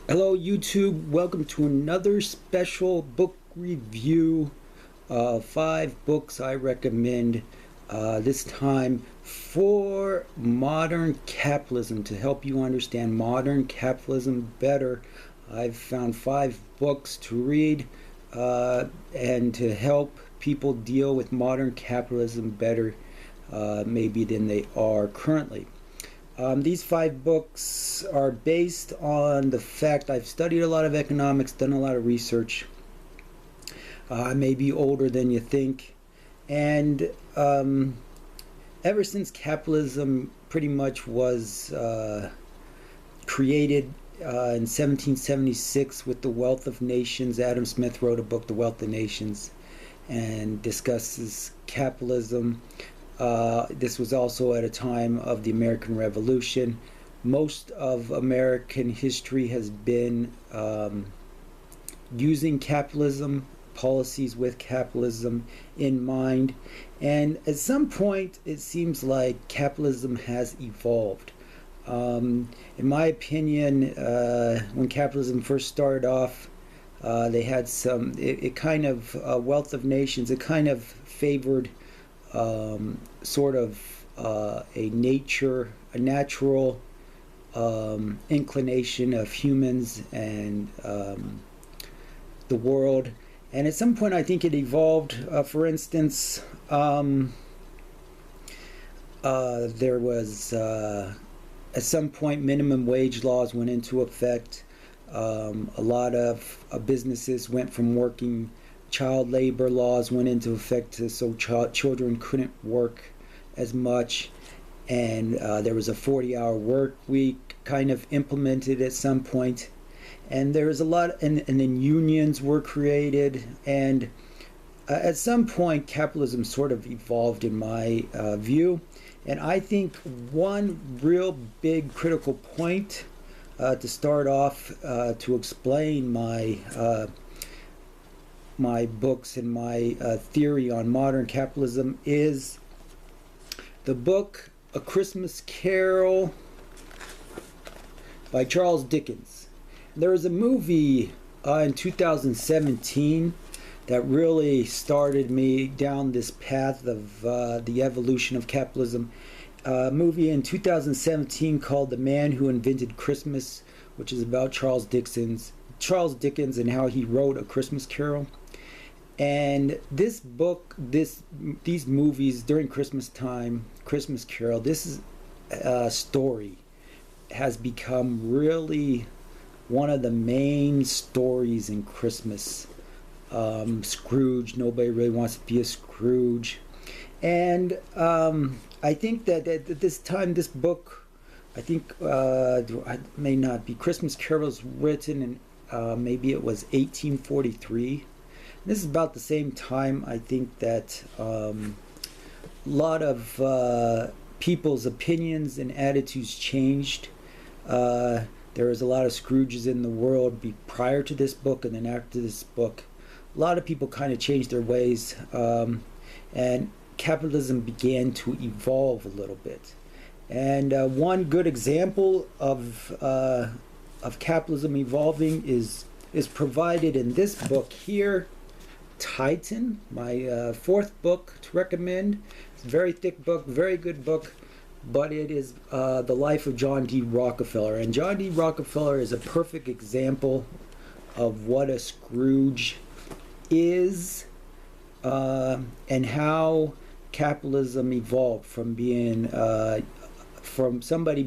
Hello, YouTube. Welcome to another special book review. Five books I recommend this time for modern capitalism to help you understand modern capitalism better. I've found five books to read and to help people deal with modern capitalism better, maybe than they are currently. These five books are based on the fact I've studied a lot of economics, done a lot of research. I may be older than you think. And ever since capitalism pretty much was created in 1776 with The Wealth of Nations, Adam Smith wrote a book, The Wealth of Nations, and discusses capitalism. This was also at a time of the American Revolution. Most of American history has been using capitalism, policies with capitalism in mind. And at some point, it seems like capitalism has evolved. In my opinion, when capitalism first started off, they had it kind of, Wealth of Nations, it kind of favored sort of a natural inclination of humans and the world. And at some point, I think it evolved. For instance, there was at some point minimum wage laws went into effect. A lot of businesses went from working. Child labor laws went into effect, so children couldn't work as much, and there was a 40-hour work week kind of implemented at some point, and there was a lot, and then unions were created, and at some point capitalism sort of evolved in my view. And I think one real big critical point to start off to explain my books and my theory on modern capitalism is the book A Christmas Carol by Charles Dickens. There was a movie in 2017 that really started me down this path of the evolution of capitalism. A movie in 2017 called The Man Who Invented Christmas, which is about Charles Dickens and how he wrote A Christmas Carol. And this book, these movies during Christmas time, Christmas Carol, this story has become really one of the main stories in Christmas. Scrooge, nobody really wants to be a Scrooge. And I think that at this time, this book, I think, it may not be, Christmas Carol was written in, maybe it was 1843. This is about the same time I think that a lot of people's opinions and attitudes changed. There was a lot of Scrooges in the world prior to this book, and then after this book, a lot of people kind of changed their ways, and capitalism began to evolve a little bit. And one good example of capitalism evolving is provided in this book here, Titan, my fourth book to recommend. It's a very thick book, very good book, but it is the life of John D. Rockefeller. And John D. Rockefeller is a perfect example of what a Scrooge is, and how capitalism evolved from somebody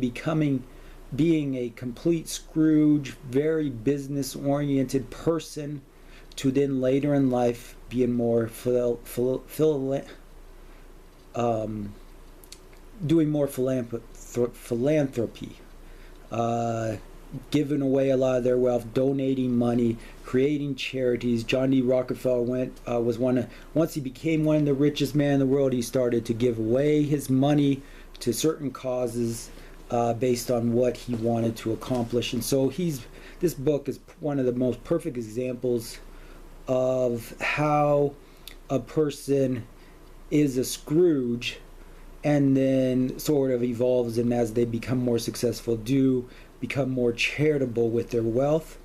being a complete Scrooge, very business-oriented person, to then later in life being more doing more philanthropy, giving away a lot of their wealth, donating money, creating charities. John D. Rockefeller once he became one of the richest men in the world, he started to give away his money to certain causes based on what he wanted to accomplish. And so this book is one of the most perfect examples of how a person is a Scrooge and then sort of evolves, and as they become more successful, do become more charitable with their wealth,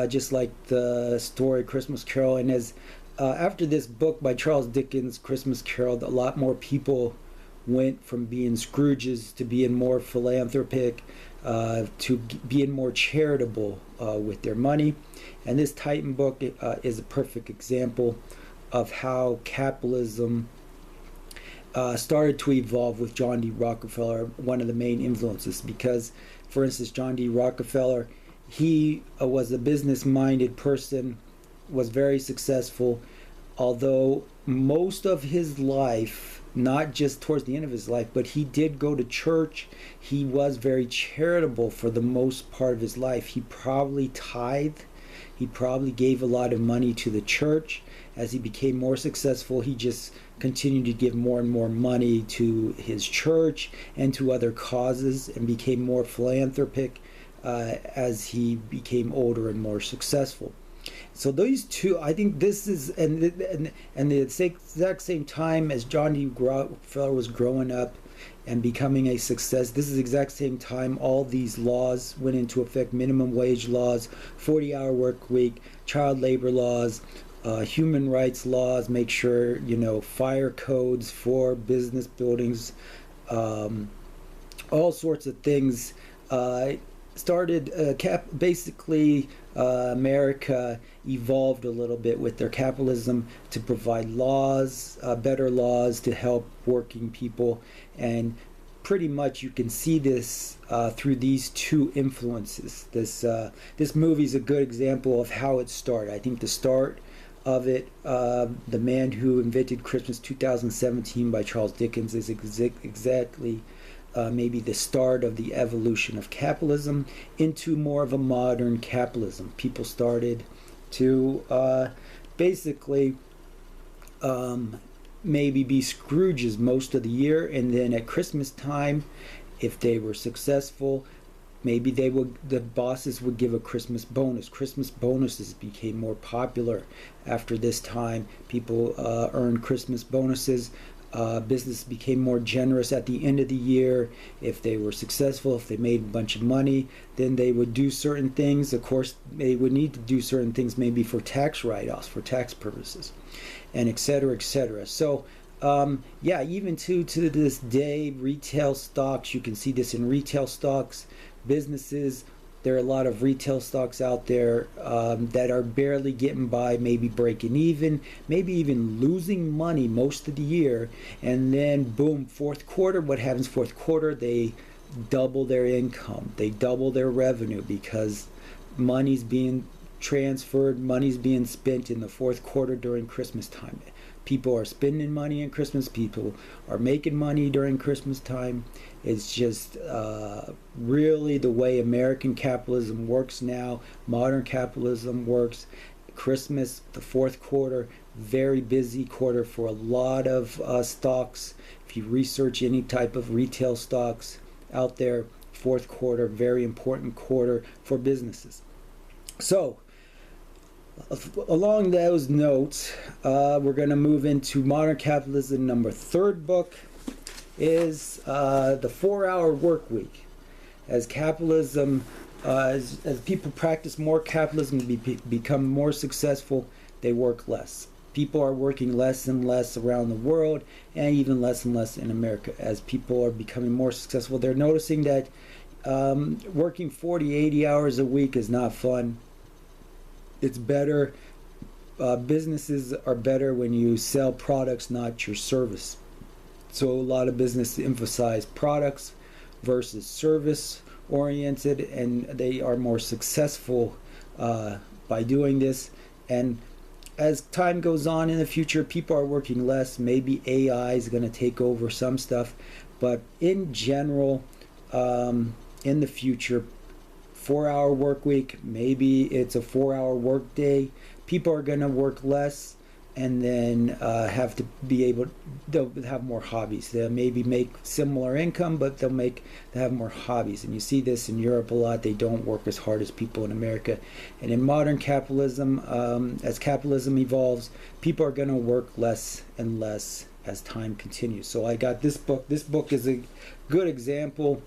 just like the story Christmas Carol. And as after this book by Charles Dickens, Christmas Carol, a lot more people went from being Scrooges to being more philanthropic, to being more charitable with their money. And this Titan book is a perfect example of how capitalism started to evolve with John D. Rockefeller, one of the main influences. Because, for instance, John D. Rockefeller, he was a business-minded person, was very successful, although most of his life, not just towards the end of his life, but he did go to church. He was very charitable for the most part of his life. He probably tithed. He probably gave a lot of money to the church. As he became more successful, he just continued to give more and more money to his church and to other causes, and became more philanthropic as he became older and more successful. So these two, I think this is, and the exact same time as John D. Rockefeller was growing up and becoming a success, this is the exact same time all these laws went into effect: minimum wage laws, 40-hour work week, child labor laws, human rights laws, make sure, fire codes for business buildings, all sorts of things. Basically, America evolved a little bit with their capitalism to provide laws, better laws to help working people. And pretty much you can see this through these two influences. This movie is a good example of how it started. I think the start of it, The Man Who Invented Christmas 2017 by Charles Dickens, is exactly maybe the start of the evolution of capitalism into more of a modern capitalism. People started to basically maybe be Scrooges most of the year, and then at Christmas time, if they were successful, maybe the bosses would give a Christmas bonus. Christmas bonuses became more popular after this time. People earned Christmas bonuses. Business became more generous at the end of the year. If they were successful, if they made a bunch of money, then they would do certain things. Of course, they would need to do certain things maybe for tax write-offs, for tax purposes, and et cetera, et cetera. So, even to this day, retail stocks, you can see this in retail stocks, businesses. There are a lot of retail stocks out there that are barely getting by, maybe breaking even, maybe even losing money most of the year. And then, boom, fourth quarter, what happens fourth quarter? They double their income. They double their revenue because money's being transferred, money's being spent in the fourth quarter during Christmas time. People are spending money in Christmas. People are making money during Christmas time. It's just really the way American capitalism works now. Modern capitalism works. Christmas, the fourth quarter, very busy quarter for a lot of stocks. If you research any type of retail stocks out there, fourth quarter, very important quarter for businesses. So, along those notes, we're going to move into Modern Capitalism. Third book is The 4-Hour Work Week. As capitalism, as people practice more capitalism to become more successful, they work less. People are working less and less around the world, and even less and less in America. As people are becoming more successful, they're noticing that working 40, 80 hours a week is not fun. It's better. Businesses are better when you sell products, not your service. So a lot of businesses emphasize products versus service oriented, and they are more successful by doing this. And as time goes on in the future, people are working less. Maybe AI is going to take over some stuff, but in general, in the future, 4-hour work week, maybe it's a 4-hour work day. People are going to work less, and then they'll have more hobbies. They'll maybe make similar income, but they'll have more hobbies. And you see this in Europe a lot. They don't work as hard as people in America. And in modern capitalism, as capitalism evolves, people are going to work less and less as time continues. So I got this book. This book is a good example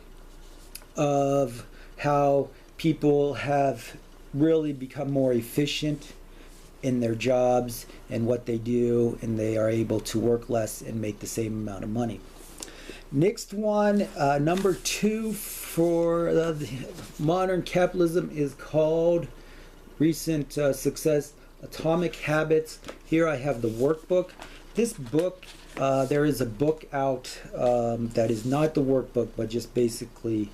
of how people have really become more efficient in their jobs and what they do, and they are able to work less and make the same amount of money. Next one, number 2 for modern capitalism is called recent success, Atomic Habits. Here I have the workbook. This book, there is a book out that is not the workbook, but just basically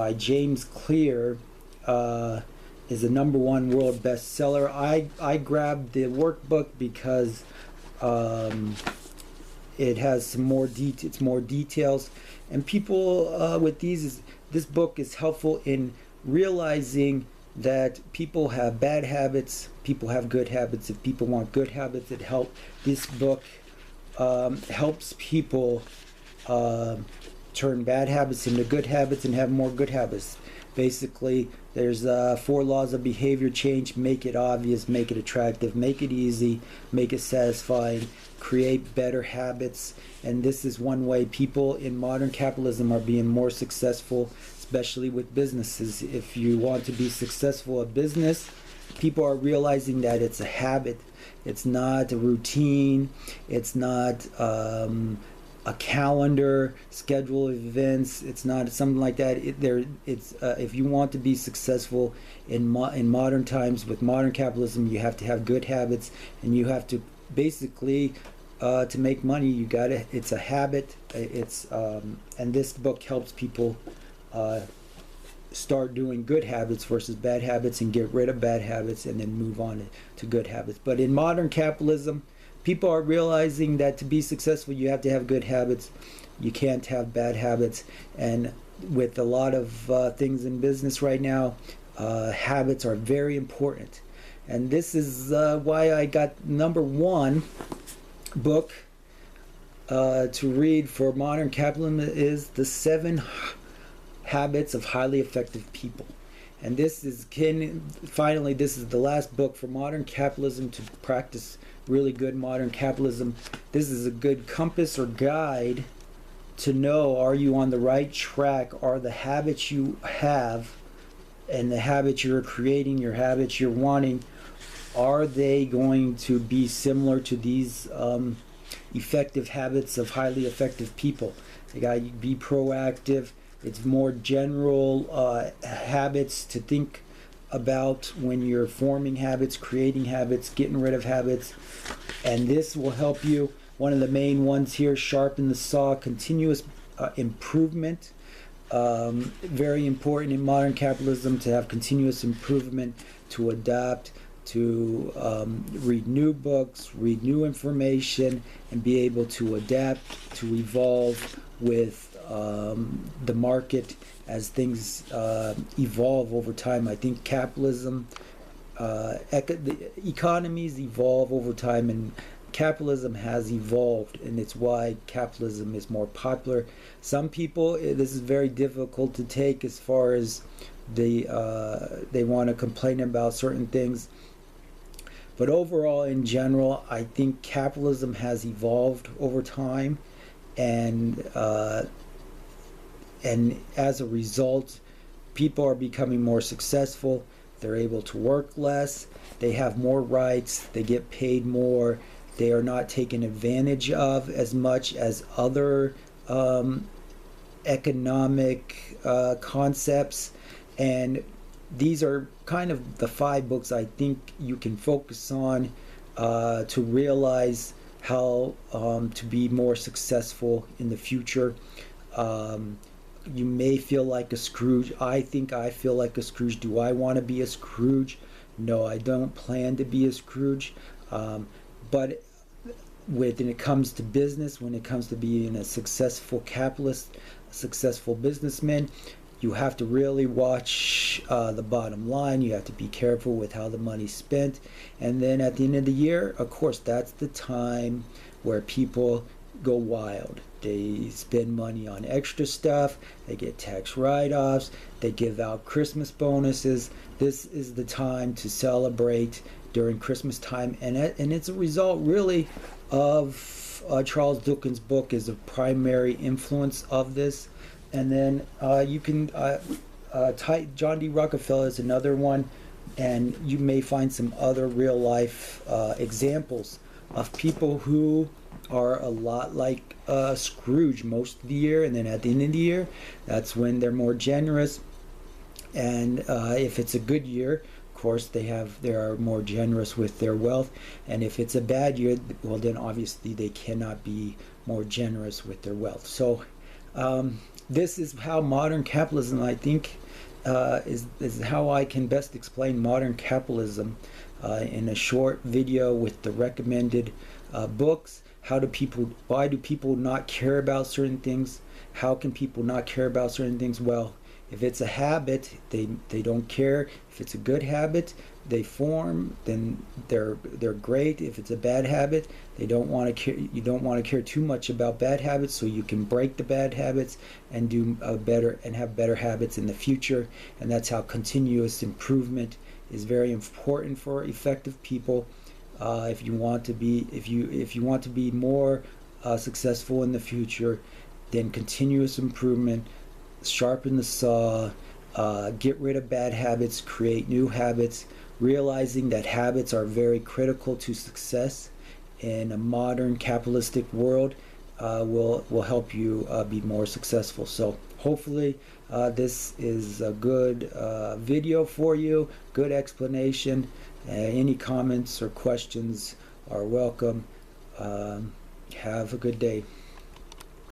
by James Clear, is a #1 world bestseller. I grabbed the workbook because it has some more it's more details, and people with this book is helpful in realizing that people have bad habits, people have good habits. If people want good habits, this book helps people turn bad habits into good habits and have more good habits. Basically, there's 4 laws of behavior change: make it obvious, make it attractive, make it easy, make it satisfying, create better habits. And this is one way people in modern capitalism are being more successful, especially with businesses. If you want to be successful at business, people are realizing that it's a habit. It's not a routine. It's not a calendar, schedule of events. It's not something like that. If you want to be successful in modern times with modern capitalism, you have to have good habits, and you have to basically to make money. It's a habit. And this book helps people start doing good habits versus bad habits, and get rid of bad habits, and then move on to good habits. But in modern capitalism, people are realizing that to be successful, you have to have good habits. You can't have bad habits. And with a lot of things in business right now, habits are very important. And this is why I got #1 book to read for modern capitalism is The 7 Habits of Highly Effective People. And this is the last book for modern capitalism to practice really good modern capitalism. This is a good compass or guide to know, are you on the right track? Are the habits you have and the habits you're creating, your habits you're wanting, are they going to be similar to these effective habits of highly effective people? They got to be proactive. It's more general habits to think about when you're forming habits, creating habits, getting rid of habits. And this will help you. One of the main ones here, sharpen the saw, continuous improvement. Very important in modern capitalism to have continuous improvement, to adapt, to read new books, read new information, and be able to adapt, to evolve with the market as things evolve over time. I think capitalism, the economies evolve over time, and capitalism has evolved, and it's why capitalism is more popular. Some people, this is very difficult to take as far as they want to complain about certain things. But overall, in general, I think capitalism has evolved over time, and as a result, people are becoming more successful. They're able to work less. They have more rights. They get paid more. They are not taken advantage of as much as other economic concepts. And these are kind of the 5 books I think you can focus on to realize how to be more successful in the future. You may feel like a Scrooge. I think I feel like a Scrooge. Do I want to be a Scrooge? No, I don't plan to be a Scrooge. But when it comes to business, when it comes to being a successful capitalist, a successful businessman, you have to really watch the bottom line. You have to be careful with how the money's spent. And then at the end of the year, of course, that's the time where people go wild. They spend money on extra stuff. They get tax write-offs. They give out Christmas bonuses. This is the time to celebrate during Christmas time. And it's a result, really, of Charles Dickens' book is a primary influence of this. And then you can John D. Rockefeller is another one, and you may find some other real life examples of people who are a lot like Scrooge most of the year, and then at the end of the year, that's when they're more generous. And if it's a good year, of course, they are more generous with their wealth. And if it's a bad year, well, then obviously they cannot be more generous with their wealth. So this is how modern capitalism, I think, is how I can best explain modern capitalism in a short video with the recommended books. Why do people not care about certain things? How can people not care about certain things? Well, if it's a habit, they don't care. If it's a good habit they form, then they're great. If it's a bad habit, they don't want to care. You don't want to care too much about bad habits, so you can break the bad habits and do have better habits in the future. And that's how continuous improvement is very important for effective people. If you want to be more successful in the future, then continuous improvement, sharpen the saw, get rid of bad habits, create new habits, realizing that habits are very critical to success in a modern capitalistic world will help you be more successful. So hopefully this is a good video for you, good explanation. Any comments or questions are welcome. Have a good day.